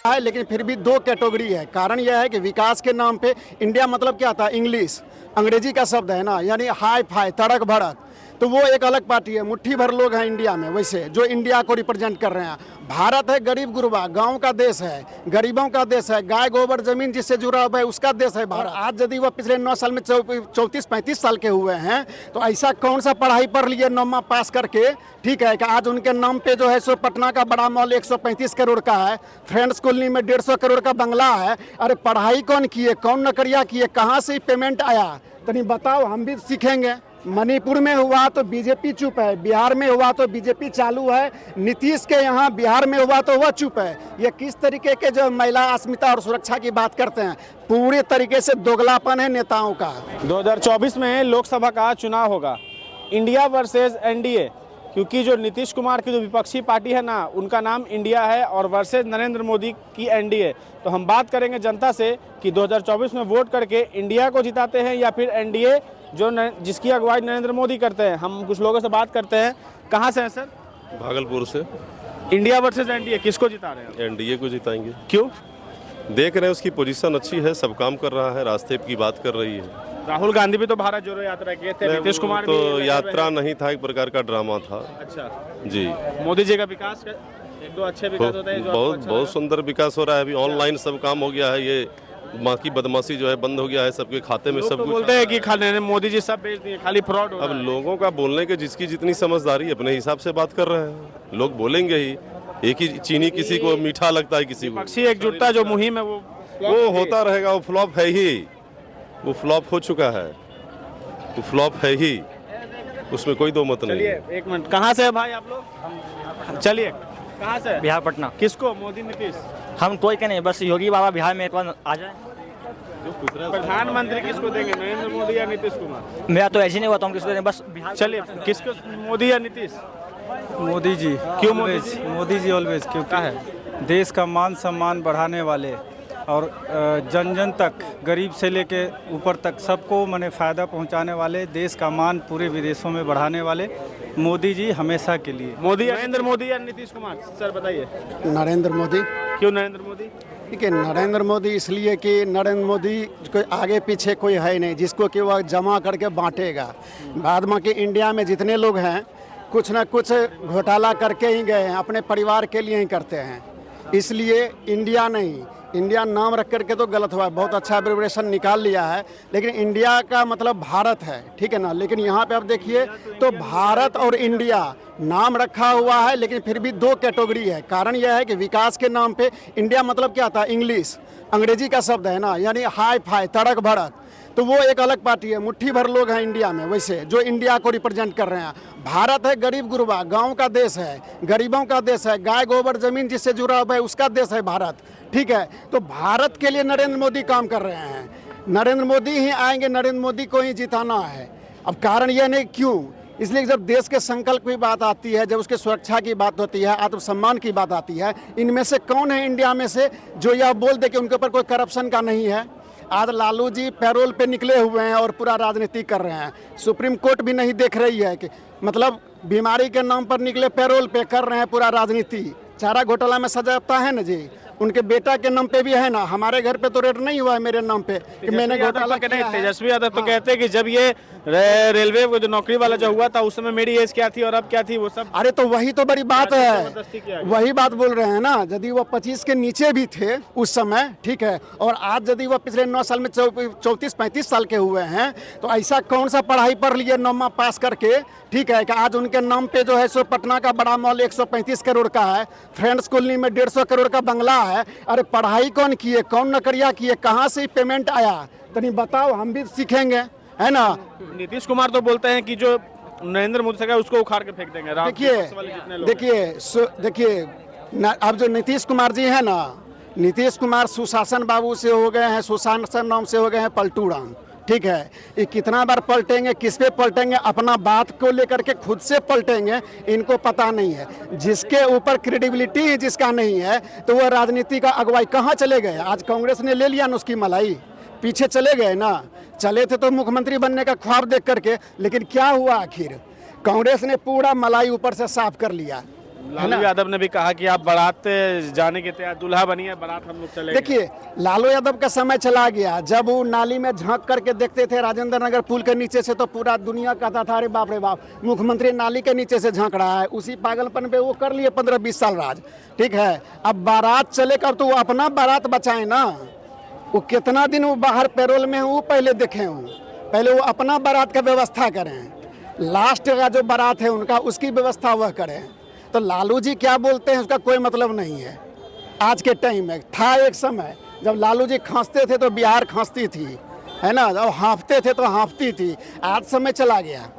है, लेकिन फिर भी दो कैटेगरी है। कारण यह है कि विकास के नाम पे इंडिया मतलब क्या था, इंग्लिश अंग्रेजी का शब्द है ना, यानी हाई फाई तड़क भड़क, तो वो एक अलग पार्टी है। मुट्ठी भर लोग हैं इंडिया में वैसे जो इंडिया को रिप्रेजेंट कर रहे हैं। भारत है गरीब गुरबा गांव का देश है, गरीबों का देश है, गाय गोबर जमीन जिससे जुड़ा हुआ है उसका देश है भारत। आज यदि वह पिछले 9 साल में 34-35 साल के हुए हैं, तो ऐसा कौन सा पढ़ाई पढ़ लिए 9वां पास करके, ठीक है कि आज उनके नाम पे जो है सो पटना का बड़ा मॉल 135 करोड़ का है, फ्रेंड्स कॉलोनी में 150 करोड़ का बंगला है। अरे पढ़ाई कौन किए, कौन नौकरियाँ किए, कहाँ से पेमेंट आया, तनी बताओ, हम भी सीखेंगे। मणिपुर में हुआ तो बीजेपी चुप है, बिहार में हुआ तो बीजेपी चालू है, नीतीश के यहाँ बिहार में हुआ तो वह चुप है। ये किस तरीके के जो महिला अस्मिता और सुरक्षा की बात करते हैं, पूरे तरीके से दोगलापन है नेताओं का। 2024 में लोकसभा का चुनाव होगा, इंडिया वर्सेस एनडीए, क्योंकि जो नीतीश कुमार की जो विपक्षी पार्टी है ना, उनका नाम इंडिया है और वर्सेस नरेंद्र मोदी की एनडीए। तो हम बात करेंगे जनता से कि 2024 में वोट करके इंडिया को जिताते हैं या फिर एनडीए जिसकी अगुवाई नरेंद्र मोदी करते हैं। हम कुछ लोगों से बात करते हैं। कहाँ से हैं सर? भागलपुर से। इंडिया वर्सेस एनडीए किसको जिता रहे हैं? एनडीए को जिताएंगे। क्यों? देख रहे हैं उसकी पोजीशन अच्छी है, सब काम कर रहा है, रास्ते की बात कर रही है। राहुल गांधी भी तो भारत जोड़ो यात्रा किए थे, नीतीश कुमार तो यात्रा नहीं था, एक प्रकार का ड्रामा था। अच्छा जी, मोदी जी का विकास एक दो अच्छे विकास होते हैं, बहुत सुंदर विकास हो रहा है। अभी ऑनलाइन सब काम हो गया है, ये बाकी बदमाशी जो है बंद हो गया है, सबके खाते में सब तो कुछ बोलते हैं कि खाली मोदी जी सब बेच दिए, खाली फ्रॉड हो अब रहा है। लोगों का बोलने के जिसकी जितनी समझदारी अपने हिसाब से बात कर रहे हैं, लोग बोलेंगे ही। एक ही चीनी किसी को मीठा लगता है, किसी को। पक्षी एकजुटता जो मुहिम है वो होता रहेगा, वो फ्लॉप है ही, वो फ्लॉप हो चुका है, वो फ्लॉप है ही, उसमें कोई दो मत नहीं चलिए है। एक मिनट, कहाँ से है भाई आप लोग? चलिए कहाँ से? बिहार पटना। किसको, मोदी नीतीश? हम कोई के नहीं, बस योगी बाबा बिहार में एक बार आ जाए। प्रधानमंत्री किसको देंगे, नरेंद्र मोदी या नीतीश कुमार? मेरा तो ऐसे नहीं हुआ, तो हम किसको दें, बस बिहार। चलिए किसको, मोदी या नीतीश? मोदी जी। क्यों मोदी जी? मोदी जी ऑलवेज, क्योंकि है देश का मान सम्मान बढ़ाने वाले और जन जन तक, गरीब से लेके ऊपर तक सबको माने फ़ायदा पहुंचाने वाले, देश का मान पूरे विदेशों में बढ़ाने वाले मोदी जी हमेशा के लिए। मोदी, नरेंद्र मोदी या नीतीश कुमार? सर बताइए। नरेंद्र मोदी। क्यों नरेंद्र मोदी? ठीक है, नरेंद्र मोदी इसलिए कि नरेंद्र मोदी कोई आगे पीछे कोई है नहीं जिसको कि वह जमा करके बांटेगा। बाद में कि इंडिया में जितने लोग हैं कुछ ना कुछ घोटाला करके ही गए हैं, अपने परिवार के लिए ही करते हैं। इसलिए इंडिया नहीं, इंडिया नाम रख करके तो गलत हुआ है, बहुत अच्छा एब्रिविएशन निकाल लिया है, लेकिन इंडिया का मतलब भारत है, ठीक है ना। लेकिन यहाँ पे आप देखिए तो भारत और इंडिया नाम रखा हुआ है, लेकिन फिर भी दो कैटेगरी है। कारण यह है कि विकास के नाम पे इंडिया मतलब क्या था, इंग्लिश अंग्रेजी का शब्द है ना, यानी हाई फाई तड़क भड़क, तो वो एक अलग पार्टी है। मुट्ठी भर लोग हैं इंडिया में वैसे जो इंडिया को रिप्रेजेंट कर रहे हैं। भारत है गरीब गुरबा गांव का देश है, गरीबों का देश है, गाय गोबर जमीन जिससे जुड़ा हुआ है उसका देश है भारत, ठीक है। तो भारत के लिए नरेंद्र मोदी काम कर रहे हैं, नरेंद्र मोदी ही आएंगे, नरेंद्र मोदी को ही जिताना है। अब कारण यह नहीं क्यों, इसलिए जब देश के संकल्प की बात आती है, जब उसके सुरक्षा की बात होती है, आत्मसम्मान की बात आती है, इनमें से कौन है इंडिया में से जो यह बोल दे कि उनके ऊपर कोई करप्शन का नहीं है। आज लालू जी पैरोल पे निकले हुए हैं और पूरा राजनीति कर रहे हैं। सुप्रीम कोर्ट भी नहीं देख रही है कि मतलब बीमारी के नाम पर निकले पैरोल पे कर रहे हैं पूरा राजनीति। चारा घोटाला में सजाता है ना जी, उनके बेटा के नाम पे भी है ना। हमारे घर पे तो रेट नहीं हुआ है मेरे नाम पे कि मैंने घोटाला किया है। तेजस्वी यादव तो कहते हैं कि जब ये रेलवे वो जो नौकरी वाला जो हुआ था उस समय मेरी एज क्या थी और अब क्या थी वो सब। अरे तो वही तो बड़ी बात है, वही बात बोल रहे हैं ना। यदि वो 25 के नीचे भी थे उस समय, ठीक है, और आज यदि वो पिछले 9 साल में 34-35 साल के हुए हैं, तो ऐसा कौन सा पढ़ाई पढ़ लिए 9वां पास करके, ठीक है, कि आज उनके नाम पे जो है सो पटना का बड़ा मॉल 135 करोड़ का है, फ्रेंड्स कॉलोनी में 150 करोड़ का बंगला है। अरे पढ़ाई कौन किए, कौन नौकरियाँ किए, कहाँ से पेमेंट आया, तनी बताओ, हम भी सीखेंगे, है ना। नीतीश कुमार तो बोलते हैं कि जो नरेंद्र मोदी सरकार उसको उखाड़ के फेंक देंगे। देखिए अब जो नीतीश कुमार जी है ना, नीतीश कुमार सुशासन बाबू से हो गए हैं, सुशासन नाम से हो गए हैं पलटू राम, ठीक है। ये कितना बार पलटेंगे, किस पे पलटेंगे, अपना बात को लेकर के खुद से पलटेंगे, इनको पता नहीं है। जिसके ऊपर क्रेडिबिलिटी ही जिसका नहीं है, तो वह राजनीति का अगुवाई कहाँ चले गए। आज कांग्रेस ने ले लिया ना उसकी मलाई, पीछे चले गए ना। चले थे तो मुख्यमंत्री बनने का ख्वाब देख करके, लेकिन क्या हुआ आखिर, कांग्रेस ने पूरा मलाई ऊपर से साफ कर लिया। लालू यादव ने भी कहा कि आप बारात जाने के तैयार, दूल्हा बनिए, बारात हम लोग चलेंगे। देखिए, लालू यादव का समय चला गया। जब वो नाली में झांक करके देखते थे राजेंद्र नगर पुल के नीचे से, तो पूरा दुनिया कहता था अरे बाप रे बाप, मुख्यमंत्री नाली के नीचे से झांक रहा है। उसी पागलपन पे वो कर लिए 15-20 साल राज। ठीक है, अब बारात चलेगा तो वो अपना बारात बचाए ना। वो कितना दिन वो बाहर पैरोल में वो पहले देखे हूँ, पहले वो अपना बारात का व्यवस्था करें। लास्ट का जो बारात है उनका, उसकी व्यवस्था वह करें। तो लालू जी क्या बोलते हैं उसका कोई मतलब नहीं है। आज के टाइम में था एक समय जब लालू जी खांसते थे तो बिहार खांसती थी, है ना, जब हाँफते थे तो हाँफती थी। आज समय चला गया।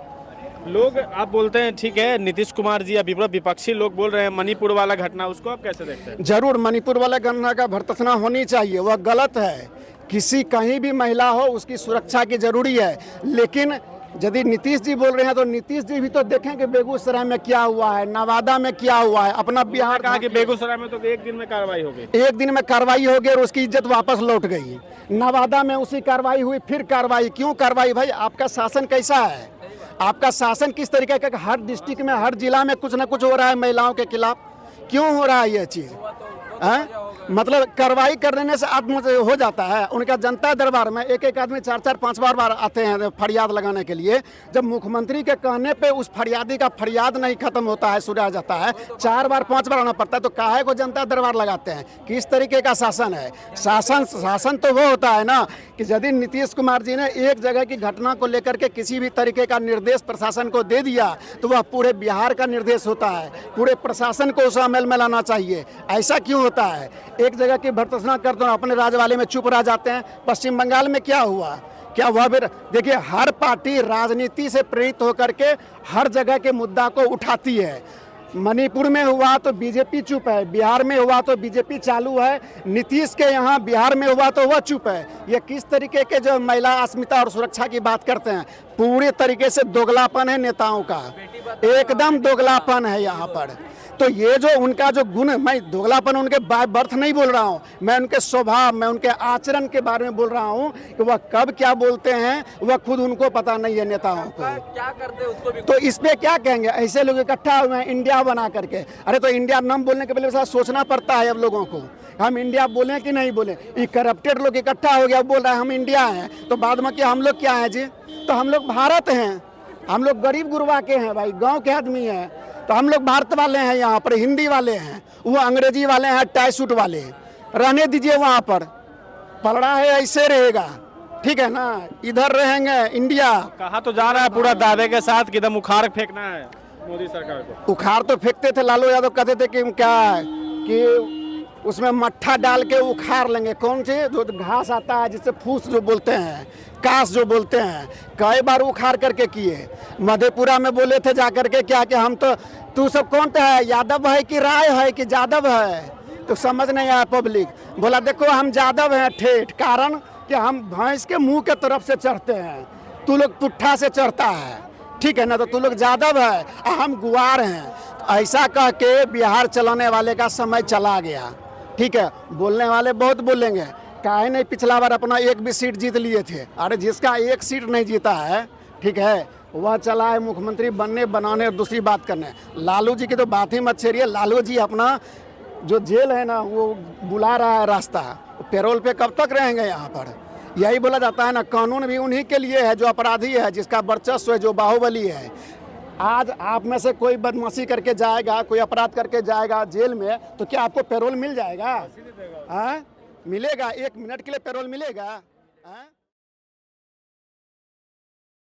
लोग आप बोलते हैं ठीक है, नीतीश कुमार जी अभी विपक्षी लोग बोल रहे हैं मणिपुर वाला घटना, उसको आप कैसे देखते हैं? जरूर मणिपुर वाला घटना का भर्त्सना होनी चाहिए, वह गलत है। किसी कहीं भी महिला हो उसकी सुरक्षा की जरूरी है। लेकिन यदि नीतीश जी बोल रहे हैं तो नीतीश जी भी तो देखें कि बेगूसराय में क्या हुआ है, नवादा में क्या हुआ है। अपना बिहार कहा कि बेगूसराय में तो एक दिन में कार्रवाई हो गई, एक दिन में कार्रवाई हो गई और उसकी इज्जत वापस लौट गई। नवादा में उसी कार्रवाई हुई, फिर कार्रवाई। क्यों कार्रवाई भाई? आपका शासन कैसा है? आपका शासन किस तरीके का? हर डिस्ट्रिक्ट में, हर जिला में कुछ ना कुछ हो रहा है महिलाओं के खिलाफ। क्यों हो रहा है ये चीज़? मतलब कार्रवाई कर देने से आत्म हो जाता है। उनका जनता दरबार में एक एक आदमी 4-4, 5 बार आते हैं फरियाद लगाने के लिए। जब मुख्यमंत्री के कहने पे उस फरियादी का फरियाद नहीं खत्म होता है, सुना जाता है, 4 बार 5 बार आना पड़ता है, तो काहे को जनता दरबार लगाते हैं? किस तरीके का शासन है? शासन तो वो होता है ना कि यदि नीतीश कुमार जी ने एक जगह की घटना को लेकर के किसी भी तरीके का निर्देश प्रशासन को दे दिया तो वह पूरे बिहार का निर्देश होता है, पूरे प्रशासन को उस अमल में लाना चाहिए। ऐसा क्यों होता है? एक जगह की भर्त्सना करते हैं, अपने राज्य वाले में चुप रह जाते हैं। पश्चिम बंगाल में क्या हुआ? क्या हुआ फिर? देखिए, हर पार्टी राजनीति से प्रेरित होकर के हर जगह के मुद्दा को उठाती है। मणिपुर में हुआ तो बीजेपी चुप है, बिहार में हुआ तो बीजेपी चालू है, नीतीश के यहाँ बिहार में हुआ तो वह चुप है। ये किस तरीके के जो महिला अस्मिता और सुरक्षा की बात करते हैं, पूरे तरीके से दोगलापन है नेताओं का, एकदम दोगलापन है यहाँ पर। तो ये जो उनका जो गुण, मैं दोगलापन उनके बाय बर्थ नहीं बोल रहा हूँ, मैं उनके स्वभाव, मैं उनके आचरण के बारे में बोल रहा हूँ कि वह कब क्या बोलते हैं वह खुद उनको पता नहीं है नेताओं को। क्या करते उसको भी तो इस पे क्या कहेंगे? ऐसे लोग इकट्ठा हुए हैं इंडिया बना करके। अरे तो इंडिया नाम बोलने के पहले साथ सोचना पड़ता है अब लोगों को, हम इंडिया बोलें कि नहीं बोलें। ये करप्टेड लोग इकट्ठा हो गया, बोल रहा है हम इंडिया हैं, तो बाद में क्या हम लोग क्या हैं जी? तो हम लोग भारत हैं, हम लोग गरीब गुरबा के हैं भाई, गाँव के आदमी हैं। तो हम लोग भारत वाले हैं, यहाँ पर हिंदी वाले हैं, वो अंग्रेजी वाले हैं, टाई सूट वाले। रहने दीजिए, वहाँ पर पलड़ा है ऐसे रहेगा, ठीक है ना? इधर रहेंगे इंडिया। कहा तो जा रहा है पूरा दावे के साथ कि एकदम उखाड़ फेंकना है मोदी सरकार को। उखाड़ तो फेंकते थे, लालू यादव कहते थे कि क्या है कि उसमें मट्ठा डाल के उखाड़ लेंगे। कौन से जो घास आता है जिससे फूस जो बोलते हैं, काश जो बोलते हैं, कई बार उखाड़ करके किए। मधेपुरा में बोले थे जाकर के क्या कि हम तो, तू सब कौन है, यादव है कि राय है कि जादव है? तो समझ नहीं आया पब्लिक। बोला देखो हम जादव हैं ठेठ, कारण कि हम भैंस के मुंह के तरफ से चढ़ते हैं, तू लोग पुट्ठा से चढ़ता है, ठीक है ना? तो तू लोग जादव है, हम गुआर हैं। तो ऐसा कह के बिहार चलाने वाले का समय चला गया, ठीक है? बोलने वाले बहुत बोलेंगे, काहे नहीं पिछला बार अपना एक भी सीट जीत लिए थे? अरे जिसका एक सीट नहीं जीता है, ठीक है, वह चला है मुख्यमंत्री बनने बनाने और दूसरी बात करने। लालू जी की तो बात ही मत छेड़िए। लालू जी अपना जो जेल है ना वो बुला रहा है रास्ता, पैरोल पे कब तक रहेंगे यहाँ पर? यही बोला जाता है ना, कानून भी उन्हीं के लिए है जो अपराधी है, जिसका वर्चस्व है, जो बाहुबली है। आज आप में से कोई बदमाशी करके जाएगा, कोई अपराध करके जाएगा जेल में, तो क्या आपको पैरोल मिल जाएगा? हाँ, मिलेगा? 1 मिनट के लिए पैरोल मिलेगा? हाँ?